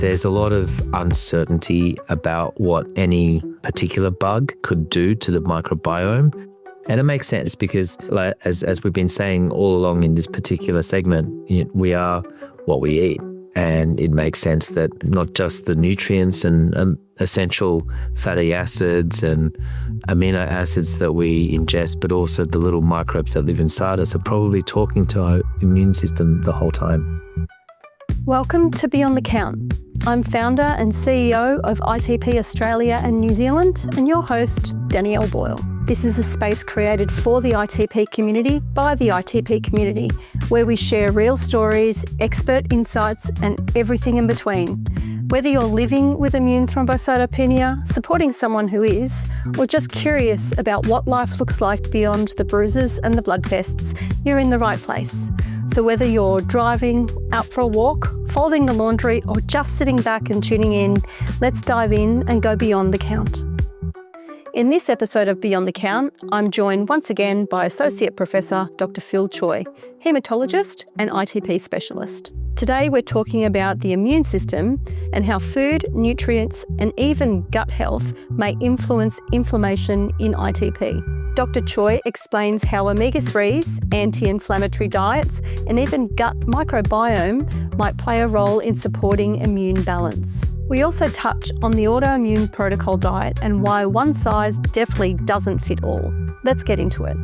there's a lot of uncertainty about what any particular bug could do to the microbiome. And it makes sense because, like, as we've been saying all along in this particular segment, we are what we eat. And it makes sense that not just the nutrients and essential fatty acids and amino acids that we ingest, but also the little microbes that live inside us are probably talking to our immune system the whole time. Welcome to Beyond the Count. I'm founder and CEO of ITP Australia and New Zealand and your host, Danielle Boyle. This is a space created for the ITP community by the ITP community, where we share real stories, expert insights, and everything in between. Whether you're living with immune thrombocytopenia, supporting someone who is, or just curious about what life looks like beyond the bruises and the blood tests, you're in the right place. So whether you're driving, out for a walk, folding the laundry, or just sitting back and tuning in, let's dive in and go beyond the count. In this episode of Beyond the Count, I'm joined once again by Associate Professor Dr. Phil Choi, haematologist and ITP specialist. Today we're talking about the immune system and how food, nutrients, and even gut health may influence inflammation in ITP. Dr. Choi explains how omega-3s, anti-inflammatory diets, and even gut microbiome might play a role in supporting immune balance. We also touch on the autoimmune protocol diet and why one size definitely doesn't fit all. Let's get into it.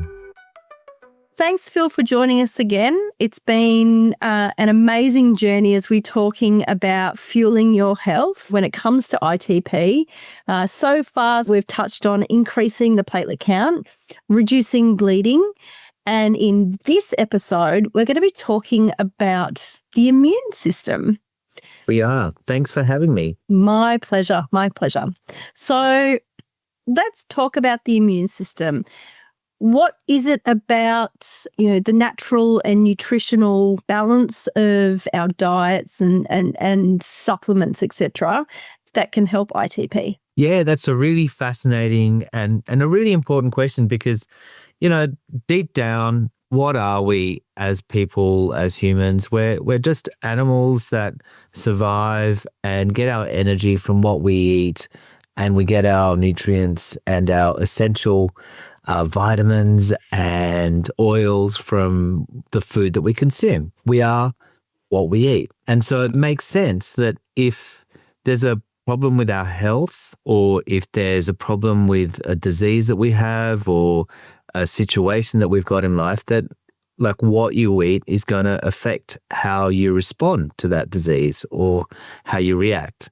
Thanks, Phil, for joining us again. It's been an amazing journey as we're talking about fueling your health when it comes to ITP. So far, we've touched on increasing the platelet count, reducing bleeding, and in this episode, we're going to be talking about the immune system. We are. Thanks for having me. My pleasure. My pleasure. So let's talk about the immune system. What is it about, the natural and nutritional balance of our diets and supplements, etc., that can help ITP? Yeah, that's a really fascinating and a really important question because, deep down, what are we as people, as humans? We're just animals that survive and get our energy from what we eat, and we get our nutrients and our essential vitamins and oils from the food that we consume. We are what we eat. And so it makes sense that if there's a problem with our health, or if there's a problem with a disease that we have, or a situation that we've got in life, that like what you eat is going to affect how you respond to that disease or how you react.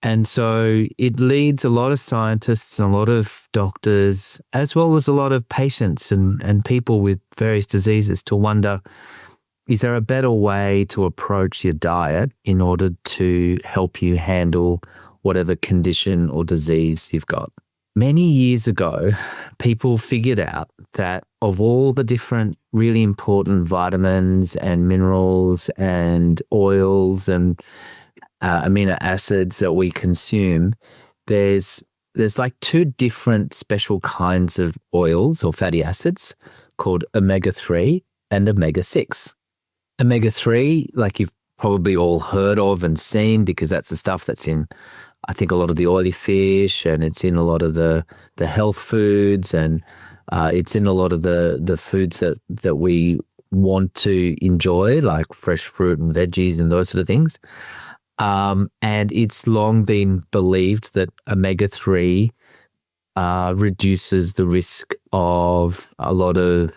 And so it leads a lot of scientists and a lot of doctors, as well as a lot of patients and people with various diseases, to wonder, is there a better way to approach your diet in order to help you handle whatever condition or disease you've got? Many years ago, people figured out that of all the different really important vitamins and minerals and oils and amino acids that we consume, there's like two different special kinds of oils or fatty acids called omega-3 and omega-6. Omega-3, like you've probably all heard of and seen, because that's the stuff that's in, I think, a lot of the oily fish, and it's in a lot of the health foods, and it's in a lot of the foods that we want to enjoy, like fresh fruit and veggies and those sort of things. And it's long been believed that omega-3 reduces the risk of a lot of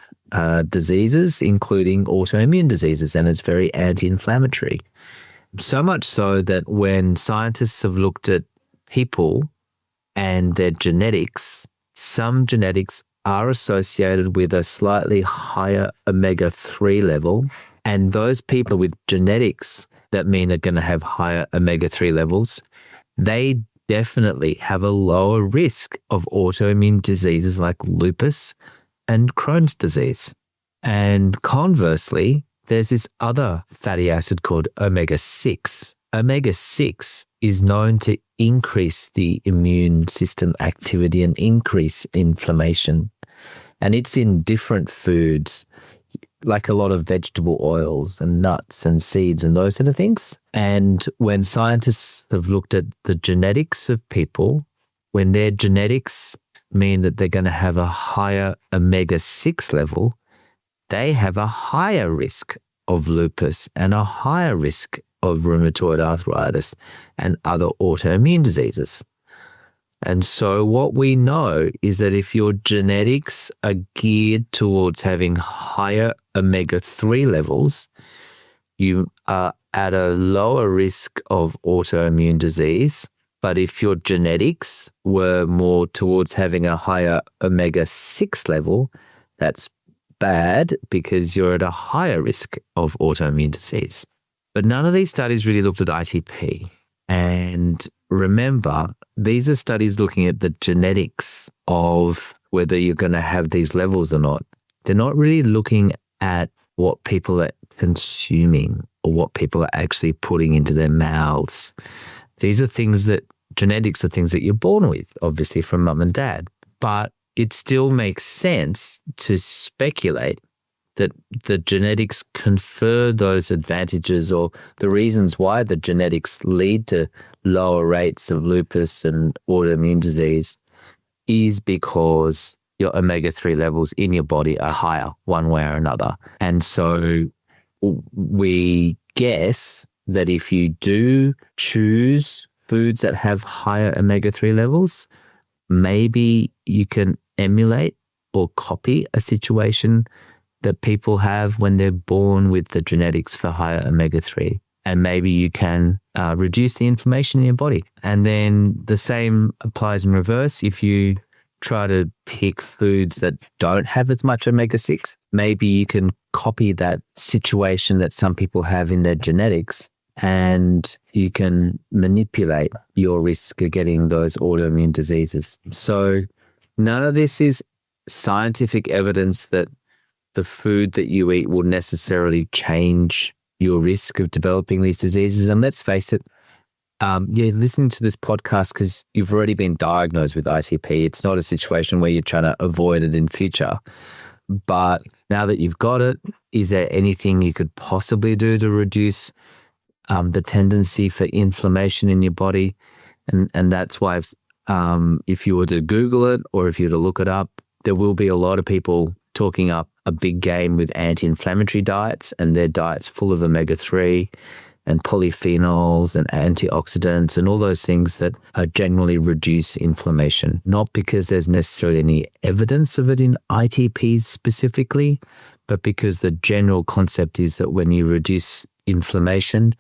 diseases, including autoimmune diseases, and it's very anti-inflammatory. So much so that when scientists have looked at people and their genetics, some genetics are associated with a slightly higher omega-3 level, and those people with genetics that mean they're going to have higher omega-3 levels, they definitely have a lower risk of autoimmune diseases like lupus and Crohn's disease. And conversely, there's this other fatty acid called omega-6. Omega-6 is known to increase the immune system activity and increase inflammation. And it's in different foods. like a lot of vegetable oils and nuts and seeds and those sort of things. And when scientists have looked at the genetics of people, when their genetics mean that they're going to have a higher omega-6 level, they have a higher risk of lupus and a higher risk of rheumatoid arthritis and other autoimmune diseases. And so what we know is that if your genetics are geared towards having higher omega-3 levels, you are at a lower risk of autoimmune disease. But if your genetics were more towards having a higher omega-6 level, that's bad because you're at a higher risk of autoimmune disease. But none of these studies really looked at ITP. And remember, these are studies looking at the genetics of whether you're going to have these levels or not. They're not really looking at what people are consuming or what people are actually putting into their mouths. These are things that, genetics are things that you're born with, obviously from mum and dad. But it still makes sense to speculate that the genetics confer those advantages, or the reasons why the genetics lead to lower rates of lupus and autoimmune disease is because your omega-3 levels in your body are higher one way or another. And so we guess that if you do choose foods that have higher omega-3 levels, maybe you can emulate or copy a situation that people have when they're born with the genetics for higher omega-3. And maybe you can reduce the inflammation in your body. And then the same applies in reverse. If you try to pick foods that don't have as much omega-6, maybe you can copy that situation that some people have in their genetics, and you can manipulate your risk of getting those autoimmune diseases. So none of this is scientific evidence that the food that you eat will necessarily change your risk of developing these diseases. And let's face it, listening to this podcast because you've already been diagnosed with ITP. It's not a situation where you're trying to avoid it in future. But now that you've got it, is there anything you could possibly do to reduce the tendency for inflammation in your body? And that's why if you were to Google it or if you were to look it up, there will be a lot of people talking up a big game with anti-inflammatory diets, and their diets full of omega-3 and polyphenols and antioxidants and all those things that generally reduce inflammation. Not because there's necessarily any evidence of it in ITPs specifically, but because the general concept is that when you reduce inflammation,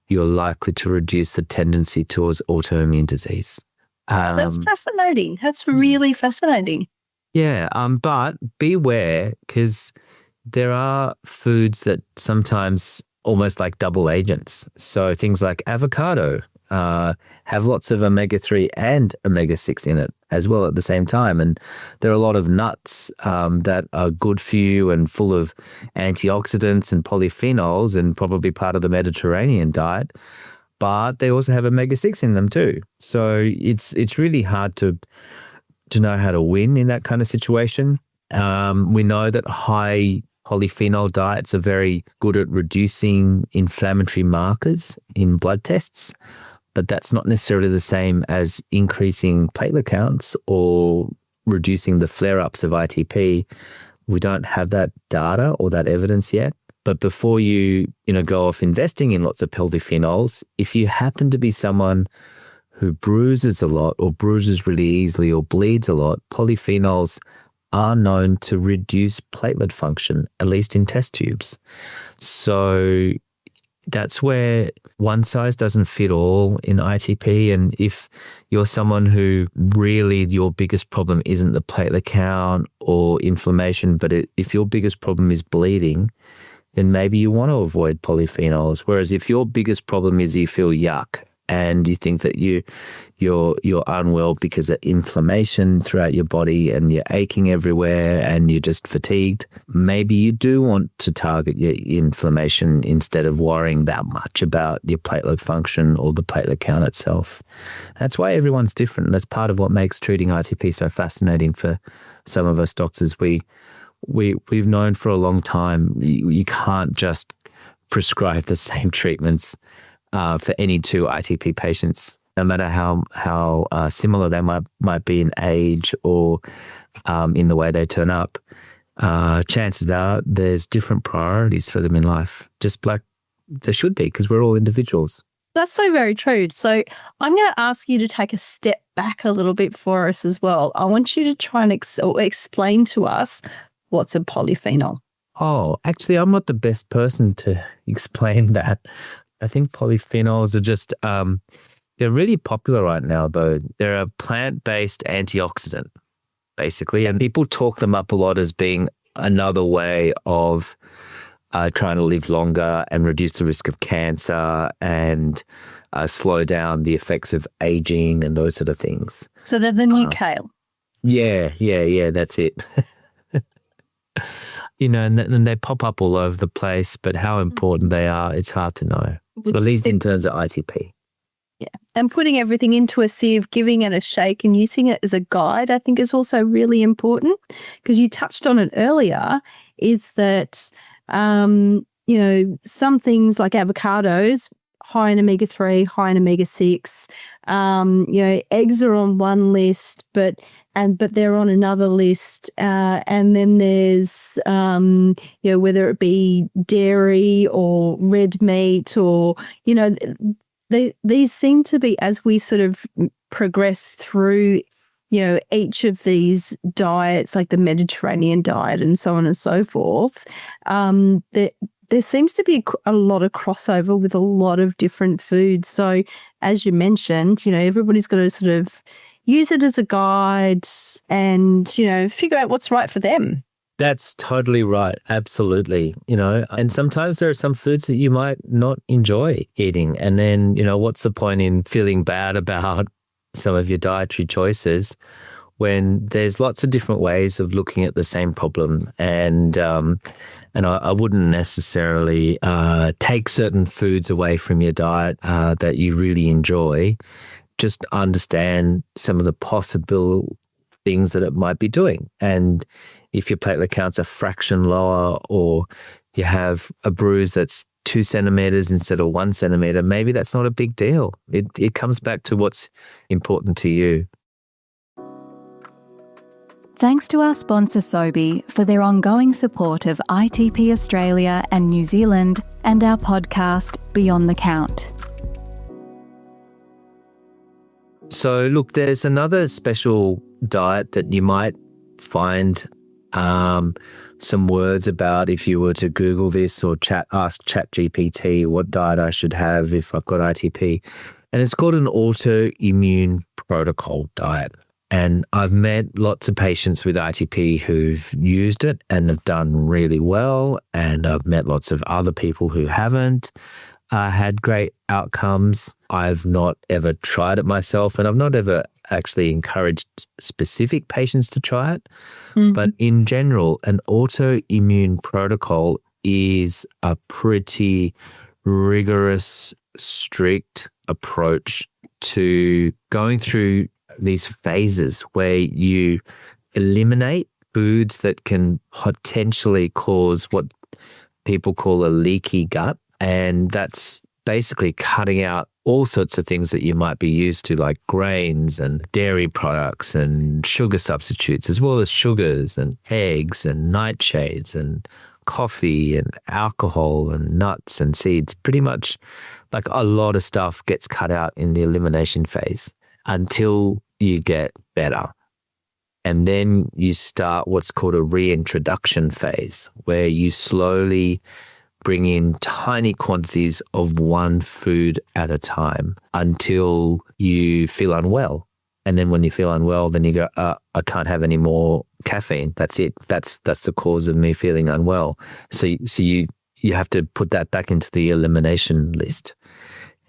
you're likely to reduce the tendency towards autoimmune disease. That's fascinating. That's really fascinating. Yeah, but beware, because there are foods that sometimes almost like double agents. So things like avocado have lots of omega-3 and omega-6 in it as well at the same time. And there are a lot of nuts that are good for you and full of antioxidants and polyphenols and probably part of the Mediterranean diet. But they also have omega-6 in them too. So it's really hard to know how to win in that kind of situation. We know that high polyphenol diets are very good at reducing inflammatory markers in blood tests, but that's not necessarily the same as increasing platelet counts or reducing the flare-ups of ITP. We don't have that data or that evidence yet. But before you go off investing in lots of polyphenols, if you happen to be someone who bruises a lot or bruises really easily or bleeds a lot, polyphenols are known to reduce platelet function, at least in test tubes. So that's where one size doesn't fit all in ITP. And if you're someone who really your biggest problem isn't the platelet count or inflammation, but if your biggest problem is bleeding, then maybe you want to avoid polyphenols. Whereas if your biggest problem is you feel yuck and you think that you're unwell because of inflammation throughout your body and you're aching everywhere and you're just fatigued, maybe you do want to target your inflammation instead of worrying that much about your platelet function or the platelet count itself. That's why everyone's different. That's part of what makes treating ITP so fascinating for some of us doctors. We we've known for a long time you can't just prescribe the same treatments for any two ITP patients, no matter how similar they might be in age or in the way they turn up. Chances are there's different priorities for them in life, just like there should be, because we're all individuals. That's so very true. So I'm going to ask you to take a step back a little bit for us as well. I want you to try and explain to us what's a polyphenol. Oh, actually, I'm not the best person to explain that. I think polyphenols are just, they're really popular right now, though. They're a plant-based antioxidant, basically, and people talk them up a lot as being another way of trying to live longer and reduce the risk of cancer and slow down the effects of aging and those sort of things. So they're the new kale. Yeah, that's it. And they pop up all over the place, but how important they are, it's hard to know, at least in terms of ITP. Yeah. And putting everything into a sieve, giving it a shake and using it as a guide, I think is also really important, because you touched on it earlier, is that, some things like avocados, high in omega-3, high in omega-6, eggs are on one list, but they're on another list. And then there's, whether it be dairy or red meat or, these seem to be, as we sort of progress through, each of these diets, like the Mediterranean diet and so on and so forth, there seems to be a lot of crossover with a lot of different foods. So as you mentioned, everybody's got to sort of use it as a guide and, figure out what's right for them. That's totally right. Absolutely. And sometimes there are some foods that you might not enjoy eating. And then, what's the point in feeling bad about some of your dietary choices when there's lots of different ways of looking at the same problem. And I wouldn't necessarily take certain foods away from your diet that you really enjoy. Just understand some of the possible things that it might be doing. And if your platelet count's a fraction lower, or you have a bruise that's 2 centimeters instead of 1 centimeter, maybe that's not a big deal. It comes back to what's important to you. Thanks to our sponsor Sobi for their ongoing support of ITP Australia and New Zealand and our podcast Beyond the Count. So look, there's another special diet that you might find some words about if you were to Google this or ask ChatGPT what diet I should have if I've got ITP. And it's called an autoimmune protocol diet. And I've met lots of patients with ITP who've used it and have done really well. And I've met lots of other people who haven't had great outcomes. I've not ever tried it myself, and I've not ever actually encouraged specific patients to try it. Mm-hmm. But in general, an autoimmune protocol is a pretty rigorous, strict approach to going through these phases where you eliminate foods that can potentially cause what people call a leaky gut. And that's basically cutting out all sorts of things that you might be used to, like grains and dairy products and sugar substitutes, as well as sugars and eggs and nightshades and coffee and alcohol and nuts and seeds. Pretty much like a lot of stuff gets cut out in the elimination phase until you get better. And then you start what's called a reintroduction phase, where you slowly bring in tiny quantities of one food at a time until you feel unwell. And then when you feel unwell, then you go, I can't have any more caffeine. That's it. That's the cause of me feeling unwell. So you have to put that back into the elimination list.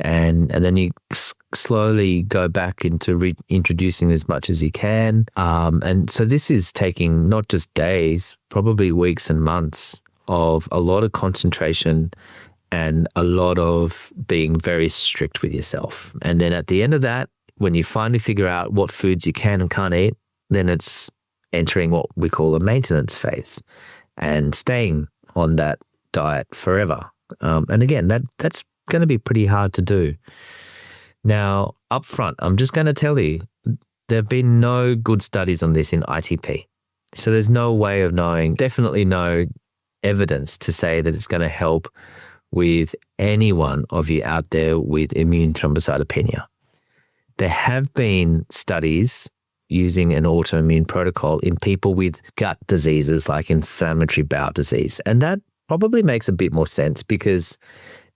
And then you slowly go back into reintroducing as much as you can. And so this is taking not just days, probably weeks and months of a lot of concentration and a lot of being very strict with yourself. And then at the end of that, when you finally figure out what foods you can and can't eat, then it's entering what we call a maintenance phase and staying on that diet forever. And again, that's going to be pretty hard to do. Now, up front, I'm just going to tell you, there have been no good studies on this in ITP. So there's no way of knowing, definitely no evidence to say that it's going to help with anyone of you out there with immune thrombocytopenia. There have been studies using an autoimmune protocol in people with gut diseases like inflammatory bowel disease. And that probably makes a bit more sense because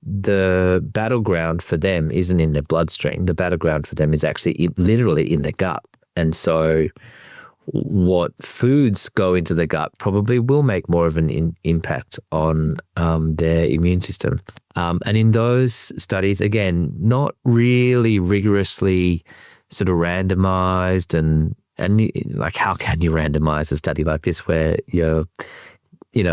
the battleground for them isn't in their bloodstream. The battleground for them is actually literally in the gut. And so what foods go into the gut probably will make more of an impact on their immune system. And in those studies, again, not really rigorously sort of randomized and like how can you randomize a study like this where you're,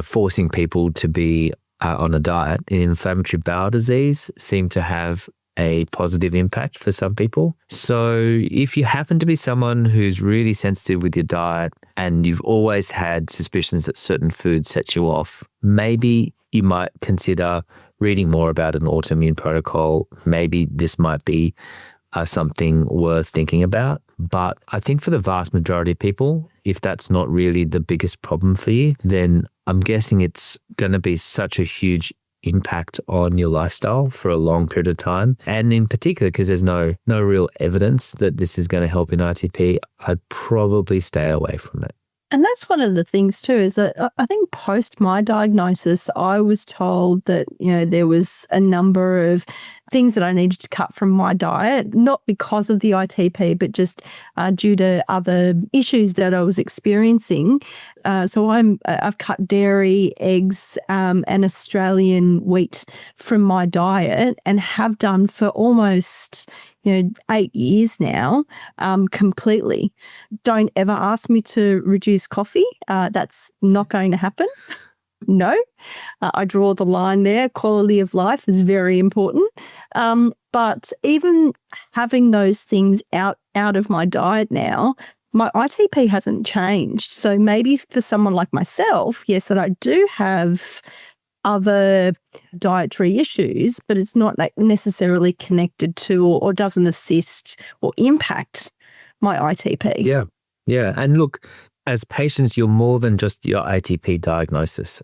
forcing people to be on a diet in inflammatory bowel disease seem to have a positive impact for some people. So if you happen to be someone who's really sensitive with your diet and you've always had suspicions that certain foods set you off, maybe you might consider reading more about an autoimmune protocol. Maybe this might be something worth thinking about. But I think for the vast majority of people, if that's not really the biggest problem for you, then I'm guessing it's going to be such a huge impact on your lifestyle for a long period of time. And in particular, because there's no real evidence that this is going to help in ITP, I'd probably stay away from it. And that's one of the things too, is that I think post my diagnosis, I was told that, there was a number of things that I needed to cut from my diet, not because of the ITP, but just due to other issues that I was experiencing. So I've cut dairy, eggs, and Australian wheat from my diet and have done for almost 8 years now, completely. Don't ever ask me to reduce coffee. That's not going to happen. No, I draw the line there. Quality of life is very important. But even having those things out of my diet now, my ITP hasn't changed. So maybe for someone like myself, yes, that I do have other dietary issues, but it's not like necessarily connected to or doesn't assist or impact my ITP. Yeah. And look, as patients, you're more than just your ITP diagnosis.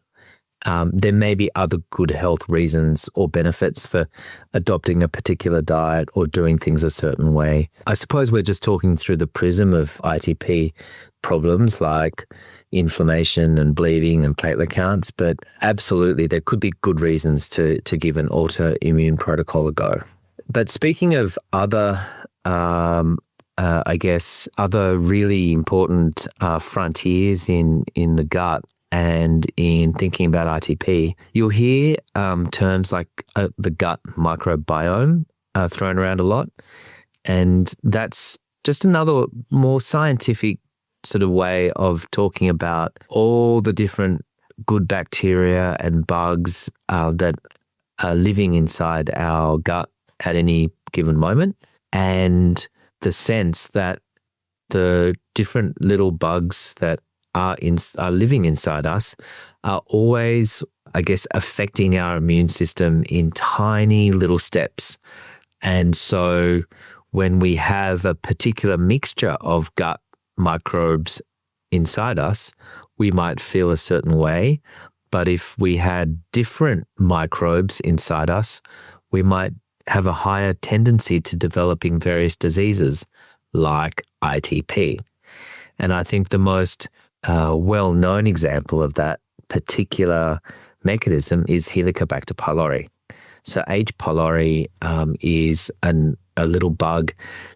There may be other good health reasons or benefits for adopting a particular diet or doing things a certain way. I suppose we're just talking through the prism of ITP problems like inflammation and bleeding and platelet counts, but absolutely there could be good reasons to give an autoimmune protocol a go. But speaking of other, other really important frontiers in the gut, and in thinking about ITP, you'll hear terms like the gut microbiome thrown around a lot. And that's just another more scientific sort of way of talking about all the different good bacteria and bugs that are living inside our gut at any given moment. And the sense that the different little bugs that are living inside us are always, affecting our immune system in tiny little steps. And so when we have a particular mixture of gut microbes inside us, we might feel a certain way. But if we had different microbes inside us, we might have a higher tendency to developing various diseases like ITP. And I think the most well-known example of that particular mechanism is Helicobacter pylori. So H. pylori is a little bug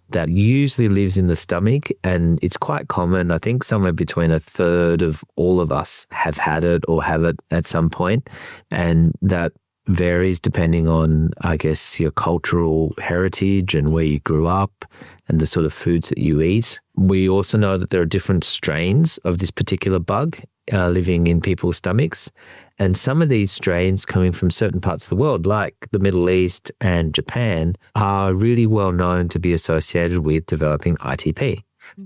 that usually lives in the stomach, and it's quite common. I think somewhere between a third of all of us have had it or have it at some point, and that varies depending on, your cultural heritage and where you grew up and the sort of foods that you eat. We also know that there are different strains of this particular bug living in people's stomachs. And some of these strains coming from certain parts of the world, like the Middle East and Japan, are really well known to be associated with developing ITP.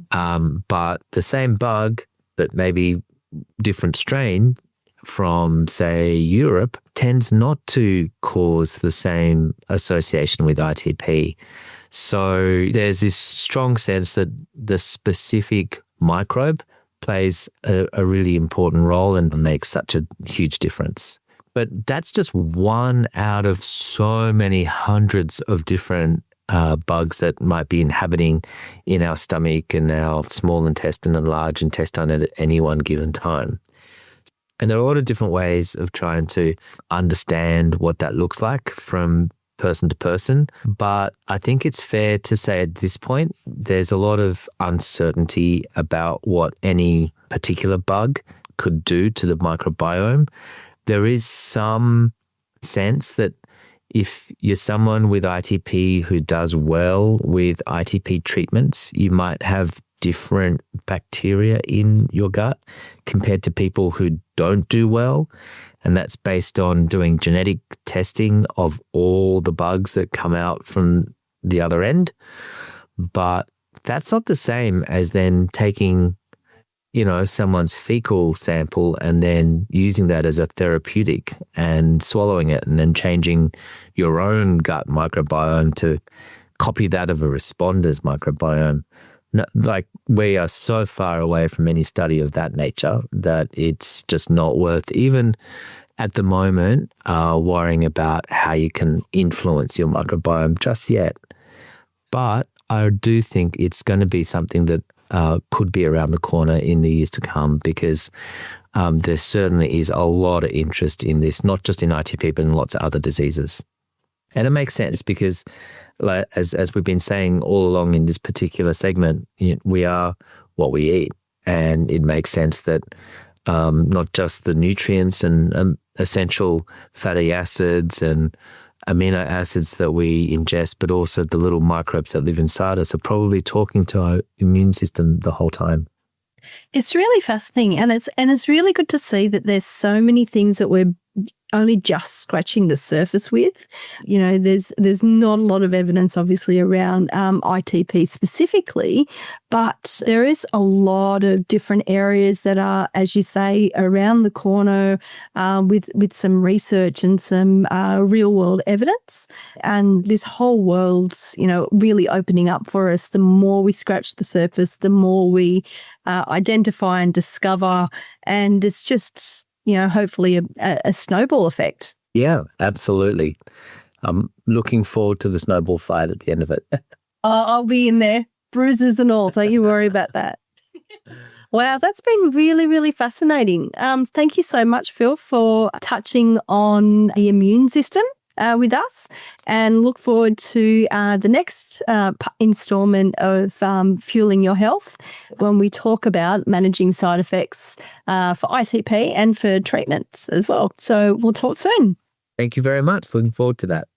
But the same bug but maybe different strain from, say, Europe tends not to cause the same association with ITP. So there's this strong sense that the specific microbe plays a really important role and makes such a huge difference. But that's just one out of so many hundreds of different bugs that might be inhabiting in our stomach and our small intestine and large intestine at any one given time. And there are a lot of different ways of trying to understand what that looks like from person to person. But I think it's fair to say at this point, there's a lot of uncertainty about what any particular bug could do to the microbiome. There is some sense that if you're someone with ITP who does well with ITP treatments, you might have different bacteria in your gut compared to people who don't do well. And that's based on doing genetic testing of all the bugs that come out from the other end. But that's not the same as then taking, someone's fecal sample and then using that as a therapeutic and swallowing it and then changing your own gut microbiome to copy that of a responder's microbiome. Like, we are so far away from any study of that nature that it's just not worth, even at the moment, worrying about how you can influence your microbiome just yet. But I do think it's going to be something that could be around the corner in the years to come, because there certainly is a lot of interest in this, not just in ITP, but in lots of other diseases. And it makes sense because, like, as we've been saying all along in this particular segment, we are what we eat. And it makes sense that not just the nutrients and essential fatty acids and amino acids that we ingest, but also the little microbes that live inside us are probably talking to our immune system the whole time. It's really fascinating, and it's really good to see that there's so many things that we're only just scratching the surface with. There's not a lot of evidence, obviously, around ITP specifically, but there is a lot of different areas that are, as you say, around the corner with some research and some real world evidence. And this whole world's, really opening up for us. The more we scratch the surface, the more we identify and discover. And it's just, hopefully a snowball effect. Yeah, absolutely. I'm looking forward to the snowball fight at the end of it. I'll be in there, bruises and all. Don't you worry about that. Wow, that's been really, really fascinating. Thank you so much, Phil, for touching on the immune system with us, and look forward to the next installment of Fueling Your Health, when we talk about managing side effects for ITP and for treatments as well. So we'll talk soon. Thank you very much. Looking forward to that.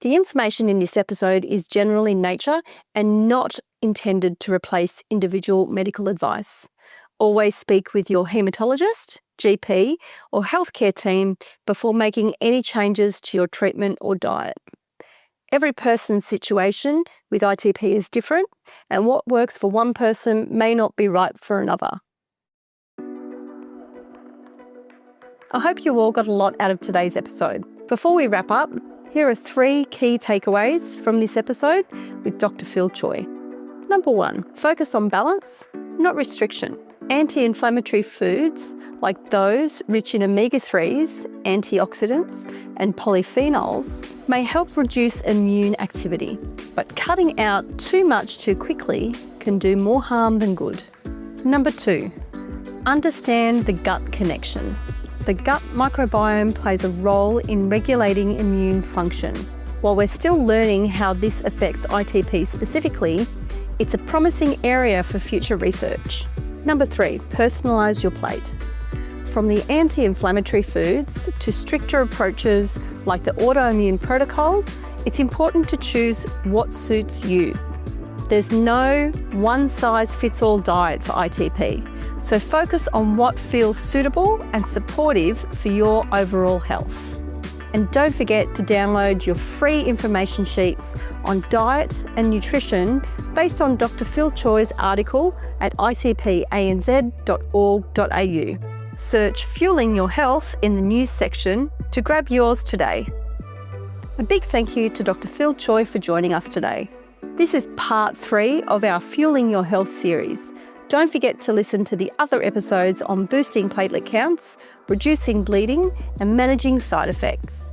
The information in this episode is general in nature and not intended to replace individual medical advice. Always speak with your haematologist, GP, or healthcare team before making any changes to your treatment or diet. Every person's situation with ITP is different, and what works for one person may not be right for another. I hope you all got a lot out of today's episode. Before we wrap up, here are 3 key takeaways from this episode with Dr. Phil Choi. Number 1, focus on balance, not restriction. Anti-inflammatory foods, like those rich in omega-3s, antioxidants, and polyphenols, may help reduce immune activity, but cutting out too much too quickly can do more harm than good. Number 2, understand the gut connection. The gut microbiome plays a role in regulating immune function. While we're still learning how this affects ITP specifically, it's a promising area for future research. Number 3, personalise your plate. From the anti-inflammatory foods to stricter approaches like the autoimmune protocol, it's important to choose what suits you. There's no one-size-fits-all diet for ITP, so focus on what feels suitable and supportive for your overall health. And don't forget to download your free information sheets on diet and nutrition based on Dr. Phil Choi's article at itpanz.org.au. Search Fueling Your Health in the news section to grab yours today. A big thank you to Dr. Phil Choi for joining us today. This is part 3 of our Fueling Your Health series. Don't forget to listen to the other episodes on boosting platelet counts, reducing bleeding, and managing side effects.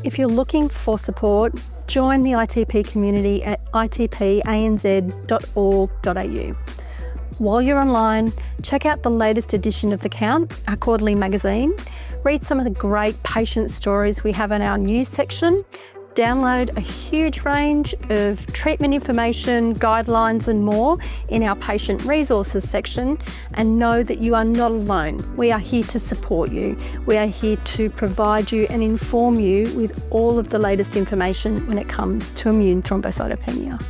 If you're looking for support, join the ITP community at itpanz.org.au. While you're online, check out the latest edition of The Count, our quarterly magazine. Read some of the great patient stories we have in our news section. Download a huge range of treatment information, guidelines and more in our patient resources section, and know that you are not alone. We are here to support you. We are here to provide you and inform you with all of the latest information when it comes to immune thrombocytopenia.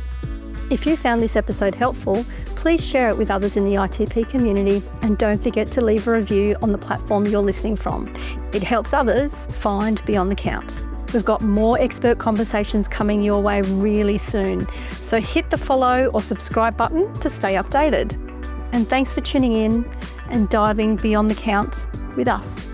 If you found this episode helpful, please share it with others in the ITP community, and don't forget to leave a review on the platform you're listening from. It helps others find Beyond the Count. We've got more expert conversations coming your way really soon, so hit the follow or subscribe button to stay updated. And thanks for tuning in and diving beyond the count with us.